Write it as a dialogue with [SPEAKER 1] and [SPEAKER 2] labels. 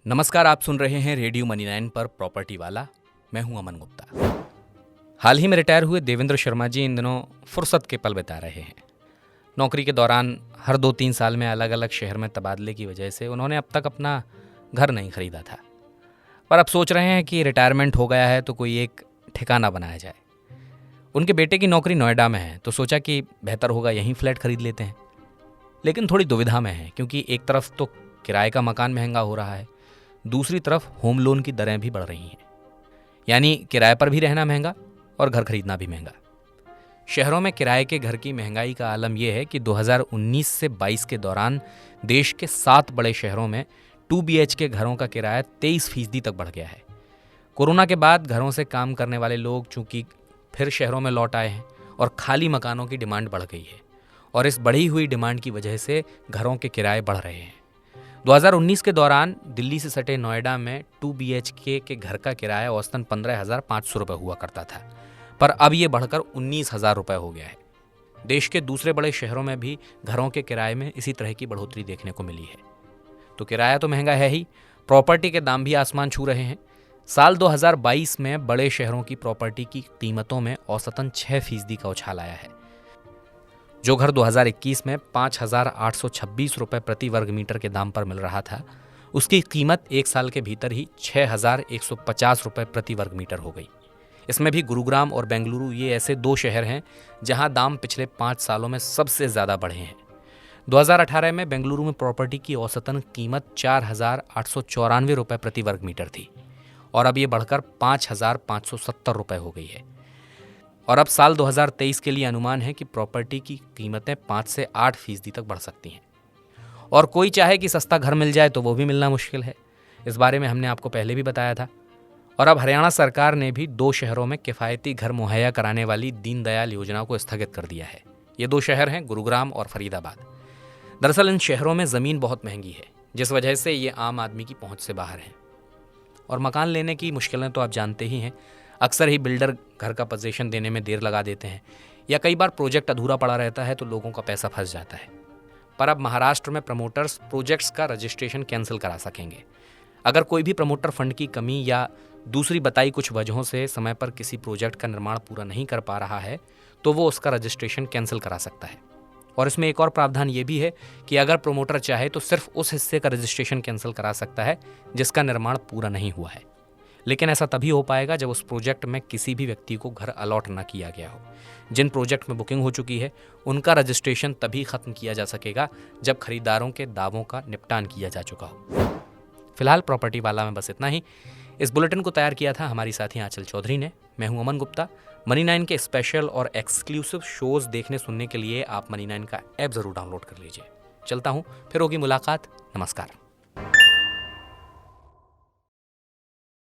[SPEAKER 1] नमस्कार, आप सुन रहे हैं रेडियो मनी 9 पर प्रॉपर्टी वाला। मैं हूं अमन गुप्ता। हाल ही में रिटायर हुए देवेंद्र शर्मा जी इन दिनों फुर्सत के पल बिता रहे हैं। नौकरी के दौरान हर 2-3 साल में अलग अलग शहर में तबादले की वजह से उन्होंने अब तक अपना घर नहीं खरीदा था, पर अब सोच रहे हैं कि रिटायरमेंट हो गया है तो कोई एक ठिकाना बनाया जाए। उनके बेटे की नौकरी नोएडा में है तो सोचा कि बेहतर होगा यहीं फ्लैट खरीद लेते हैं। लेकिन थोड़ी दुविधा में है क्योंकि एक तरफ तो किराए का मकान महंगा हो रहा है, दूसरी तरफ होम लोन की दरें भी बढ़ रही हैं। यानी किराए पर भी रहना महंगा और घर खरीदना भी महंगा। शहरों में किराए के घर की महंगाई का आलम यह है कि 2019 से 22 के दौरान देश के 7 बड़े शहरों में 2 BHK घरों का किराया 23% तक बढ़ गया है। कोरोना के बाद घरों से काम करने वाले लोग चूंकि फिर शहरों में लौट आए हैं और खाली मकानों की डिमांड बढ़ गई है, और इस बढ़ी हुई डिमांड की वजह से घरों के किराए बढ़ रहे हैं। 2019 के दौरान दिल्ली से सटे नोएडा में 2 BHK के घर का किराया औसतन 15,500 रुपये हुआ करता था, पर अब ये बढ़कर 19,000 रुपये हो गया है। देश के दूसरे बड़े शहरों में भी घरों के किराए में इसी तरह की बढ़ोतरी देखने को मिली है। तो किराया तो महंगा है ही, प्रॉपर्टी के दाम भी आसमान छू रहे हैं। साल 2022 में बड़े शहरों की प्रॉपर्टी की कीमतों में औसतन 6% का उछाल आया है। जो घर 2021 में 5,826 रुपये प्रति वर्ग मीटर के दाम पर मिल रहा था, उसकी कीमत एक साल के भीतर ही 6,150 रुपये प्रति वर्ग मीटर हो गई। इसमें भी गुरुग्राम और बेंगलुरु ये ऐसे 2 शहर हैं जहां दाम पिछले 5 सालों में सबसे ज़्यादा बढ़े हैं। 2018 में बेंगलुरु में प्रॉपर्टी की औसतन कीमत 4,894 रुपये प्रति वर्ग मीटर थी और अब ये बढ़कर 5,570 रुपये हो गई है। और अब साल 2023 के लिए अनुमान है कि प्रॉपर्टी की कीमतें 5 से 8% तक बढ़ सकती हैं। और कोई चाहे कि सस्ता घर मिल जाए तो वो भी मिलना मुश्किल है। इस बारे में हमने आपको पहले भी बताया था। और अब हरियाणा सरकार ने भी 2 शहरों में किफ़ायती घर मुहैया कराने वाली दीनदयाल योजना को स्थगित कर दिया है। ये 2 शहर हैं गुरुग्राम और फरीदाबाद। दरअसल इन शहरों में ज़मीन बहुत महंगी है, जिस वजह से ये आम आदमी की पहुँच से बाहर है। और मकान लेने की मुश्किलें तो आप जानते ही हैं। अक्सर ही बिल्डर घर का पोजीशन देने में देर लगा देते हैं, या कई बार प्रोजेक्ट अधूरा पड़ा रहता है तो लोगों का पैसा फंस जाता है। पर अब महाराष्ट्र में प्रमोटर्स प्रोजेक्ट्स का रजिस्ट्रेशन कैंसिल करा सकेंगे। अगर कोई भी प्रमोटर फंड की कमी या दूसरी बताई कुछ वजहों से समय पर किसी प्रोजेक्ट का निर्माण पूरा नहीं कर पा रहा है तो वो उसका रजिस्ट्रेशन कैंसिल करा सकता है। और इसमें एक और प्रावधान ये भी है कि अगर प्रमोटर चाहे तो सिर्फ उस हिस्से का रजिस्ट्रेशन कैंसिल करा सकता है जिसका निर्माण पूरा नहीं हुआ है। लेकिन ऐसा तभी हो पाएगा जब उस प्रोजेक्ट में किसी भी व्यक्ति को घर अलॉट न किया गया हो। जिन प्रोजेक्ट में बुकिंग हो चुकी है उनका रजिस्ट्रेशन तभी खत्म किया जा सकेगा जब खरीदारों के दावों का निपटान किया जा चुका हो। फिलहाल प्रॉपर्टी वाला में बस इतना ही। इस बुलेटिन को तैयार किया था हमारी साथी आंचल चौधरी ने। मैं हूं अमन गुप्ता। मनी 9 के स्पेशल और एक्सक्लूसिव शोज देखने सुनने के लिए आप मनी 9 का ऐप जरूर डाउनलोड कर लीजिए। चलता हूं, फिर होगी मुलाकात। नमस्कार।